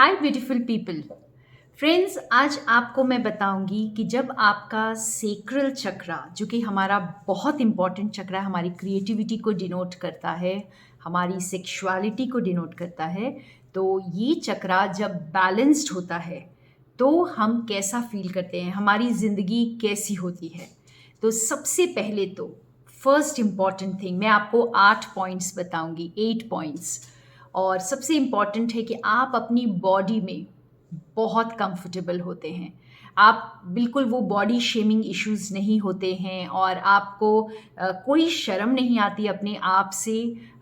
हाय beautiful people. Friends, आज आपको मैं बताऊंगी कि जब आपका सेक्रल चक्रा, जो कि हमारा बहुत इंपॉर्टेंट चक्रा है, हमारी क्रिएटिविटी को डिनोट करता है, हमारी सेक्सुअलिटी को डिनोट करता है, तो ये चक्रा जब बैलेंस्ड होता है तो हम कैसा फील करते हैं, हमारी ज़िंदगी कैसी होती है। तो सबसे पहले तो फर्स्ट इम्पॉर्टेंट थिंग मैं आपको 8 पॉइंट्स बताऊंगी, 8 पॉइंट्स। और सबसे इम्पॉर्टेंट है कि आप अपनी बॉडी में बहुत कंफर्टेबल होते हैं। आप बिल्कुल वो बॉडी शेमिंग इश्यूज़ नहीं होते हैं और आपको कोई शर्म नहीं आती अपने आप से,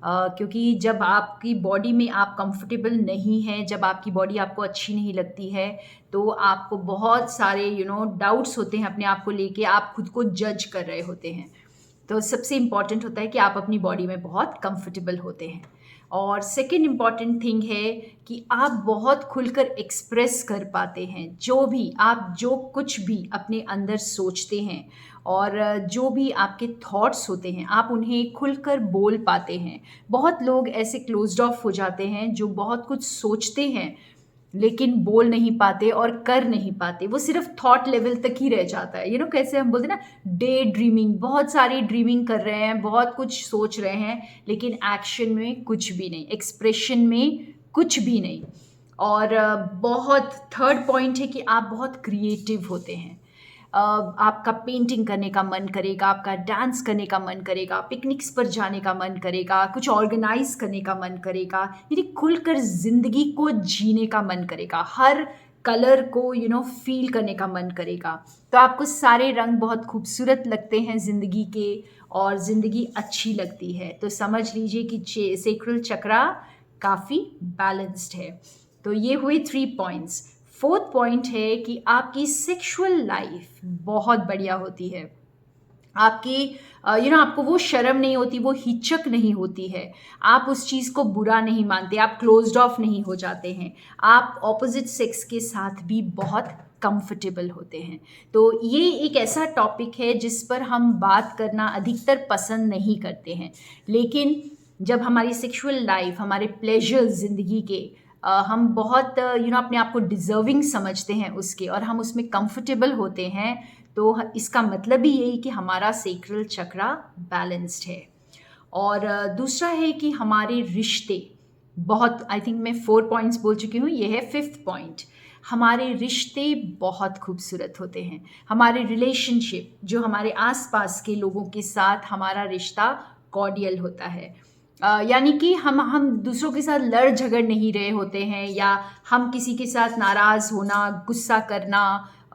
क्योंकि जब आपकी बॉडी में आप कंफर्टेबल नहीं हैं, जब आपकी बॉडी आपको अच्छी नहीं लगती है, तो आपको बहुत सारे डाउट्स होते हैं अपने आप को लेके, आप खुद को जज कर रहे होते हैं। तो सबसे इम्पॉर्टेंट होता है कि आप अपनी बॉडी में बहुत कंफर्टेबल होते हैं। और सेकेंड इम्पॉर्टेंट थिंग है कि आप बहुत खुलकर एक्सप्रेस कर पाते हैं, जो भी आप जो कुछ भी अपने अंदर सोचते हैं और जो भी आपके थॉट्स होते हैं, आप उन्हें खुलकर बोल पाते हैं। बहुत लोग ऐसे क्लोज्ड ऑफ हो जाते हैं जो बहुत कुछ सोचते हैं लेकिन बोल नहीं पाते और कर नहीं पाते, वो सिर्फ थॉट लेवल तक ही रह जाता है। कैसे हम बोलते हैं ना, डे ड्रीमिंग, बहुत सारी ड्रीमिंग कर रहे हैं, बहुत कुछ सोच रहे हैं, लेकिन एक्शन में कुछ भी नहीं, एक्सप्रेशन में कुछ भी नहीं। और बहुत थर्ड पॉइंट है कि आप बहुत क्रिएटिव होते हैं। आपका पेंटिंग करने का मन करेगा, आपका डांस करने का मन करेगा, पिकनिक्स पर जाने का मन करेगा, कुछ ऑर्गेनाइज करने का मन करेगा, यानी खुलकर ज़िंदगी को जीने का मन करेगा, हर कलर को फील करने का मन करेगा। तो आपको सारे रंग बहुत खूबसूरत लगते हैं ज़िंदगी के, और ज़िंदगी अच्छी लगती है। तो समझ लीजिए कि सेक्रल चक्रा काफ़ी बैलेंस्ड है। तो ये हुए 3 पॉइंट्स। फोर्थ पॉइंट है कि आपकी सेक्सुअल लाइफ बहुत बढ़िया होती है। आपकी आपको वो शर्म नहीं होती, वो हिचक नहीं होती है, आप उस चीज़ को बुरा नहीं मानते, आप क्लोज्ड ऑफ नहीं हो जाते हैं, आप ऑपोजिट सेक्स के साथ भी बहुत कंफर्टेबल होते हैं। तो ये एक ऐसा टॉपिक है जिस पर हम बात करना अधिकतर पसंद नहीं करते हैं, लेकिन जब हमारी सेक्सुअल लाइफ, हमारे प्लेजर्स ज़िंदगी के, हम बहुत अपने आप को डिज़र्विंग समझते हैं उसके, और हम उसमें कंफर्टेबल होते हैं, तो इसका मतलब ही यही कि हमारा सेक्रल चक्रा बैलेंस्ड है। और दूसरा है कि हमारे रिश्ते बहुत, आई थिंक मैं 4 पॉइंट्स बोल चुकी हूँ, ये है फिफ्थ पॉइंट। हमारे रिश्ते बहुत खूबसूरत होते हैं। हमारे रिलेशनशिप, जो हमारे आसपास के लोगों के साथ हमारा रिश्ता कॉर्डियल होता है, यानी कि हम दूसरों के साथ लड़ झगड़ नहीं रहे होते हैं, या हम किसी के साथ नाराज़ होना, गुस्सा करना,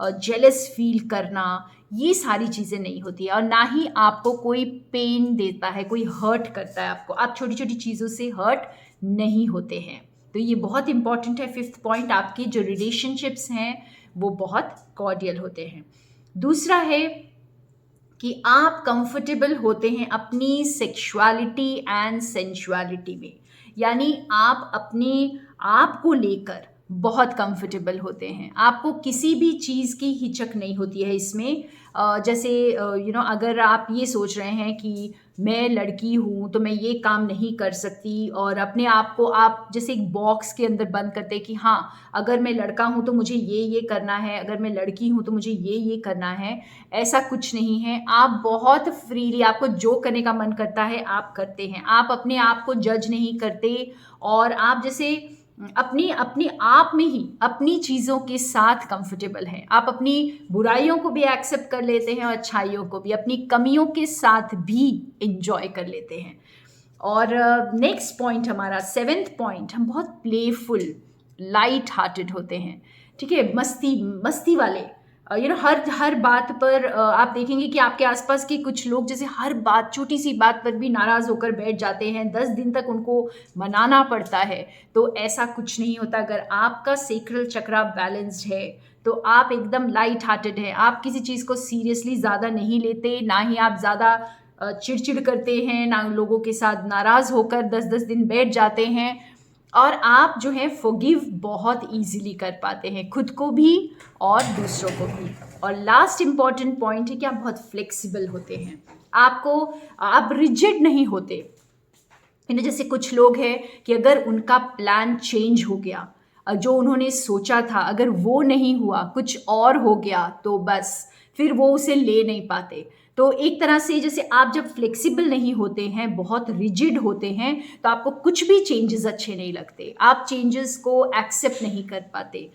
जेलस फील करना, ये सारी चीज़ें नहीं होती है। और ना ही आपको कोई पेन देता है, कोई हर्ट करता है आपको, आप छोटी छोटी चीज़ों से हर्ट नहीं होते हैं। तो ये बहुत इंपॉर्टेंट है, फिफ्थ पॉइंट। आपके जो रिलेशनशिप्स हैं वो बहुत कॉर्डियल होते हैं। दूसरा है कि आप कंफर्टेबल होते हैं अपनी सेक्सुअलिटी एंड सेंसुअलिटी में, यानी आप अपने आप को लेकर बहुत कंफर्टेबल होते हैं, आपको किसी भी चीज़ की हिचक नहीं होती है इसमें। जैसे अगर आप ये सोच रहे हैं कि मैं लड़की हूँ तो मैं ये काम नहीं कर सकती, और अपने आप को आप जैसे एक बॉक्स के अंदर बंद करते हैं कि हाँ, अगर मैं लड़का हूँ तो मुझे ये करना है, अगर मैं लड़की हूँ तो मुझे ये करना है, ऐसा कुछ नहीं है। आप बहुत फ्रीली, आपको जो करने का मन करता है आप करते हैं, आप अपने आप को जज नहीं करते, और आप जैसे अपनी अपने आप में ही अपनी चीज़ों के साथ कंफर्टेबल हैं। आप अपनी बुराइयों को भी एक्सेप्ट कर लेते हैं और अच्छाइयों को भी, अपनी कमियों के साथ भी इंजॉय कर लेते हैं। और नेक्स्ट पॉइंट, हमारा सेवेंथ पॉइंट, हम बहुत प्लेफुल, लाइट हार्टेड होते हैं। ठीक है, मस्ती मस्ती वाले, हर बात पर आप देखेंगे कि आपके आसपास के कुछ लोग जैसे हर बात, छोटी सी बात पर भी नाराज़ होकर बैठ जाते हैं, 10 दिन तक उनको मनाना पड़ता है। तो ऐसा कुछ नहीं होता। अगर आपका सेक्रल चक्रा बैलेंस्ड है तो आप एकदम लाइट हार्टेड हैं, आप किसी चीज़ को सीरियसली ज़्यादा नहीं लेते, ना ही आप ज़्यादा चिड़चिड़ करते हैं, ना लोगों के साथ नाराज़ होकर 10-10 दिन बैठ जाते हैं, और आप जो है फॉरगिव बहुत इजीली कर पाते हैं, खुद को भी और दूसरों को भी। और लास्ट इम्पॉर्टेंट पॉइंट है कि आप बहुत फ्लेक्सिबल होते हैं, आप रिजिड नहीं होते। जैसे कुछ लोग हैं कि अगर उनका प्लान चेंज हो गया, जो उन्होंने सोचा था अगर वो नहीं हुआ, कुछ और हो गया, तो बस फिर वो उसे ले नहीं पाते। तो एक तरह से जैसे आप जब फ्लेक्सिबल नहीं होते हैं, बहुत रिजिड होते हैं, तो आपको कुछ भी चेंजेस अच्छे नहीं लगते, आप चेंजेस को एक्सेप्ट नहीं कर पाते।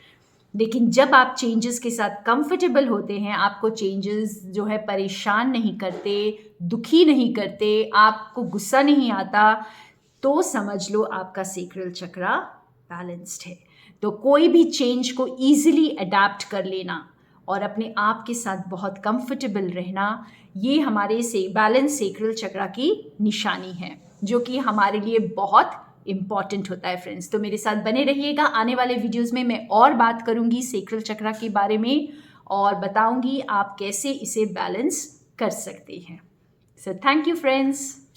लेकिन जब आप चेंजेस के साथ कंफर्टेबल होते हैं, आपको चेंजेस जो है परेशान नहीं करते, दुखी नहीं करते, आपको गुस्सा नहीं आता, तो समझ लो आपका सेक्रल चक्रा बैलेंस्ड है। तो कोई भी चेंज को ईजिली अडेप्ट कर लेना और अपने आप के साथ बहुत कंफर्टेबल रहना, ये हमारे से बैलेंस सेक्रल चक्रा की निशानी है, जो कि हमारे लिए बहुत इम्पॉर्टेंट होता है फ्रेंड्स। तो मेरे साथ बने रहिएगा, आने वाले वीडियोस में मैं और बात करूंगी सेक्रल चक्रा के बारे में और बताऊंगी आप कैसे इसे बैलेंस कर सकते हैं। So thank you friends.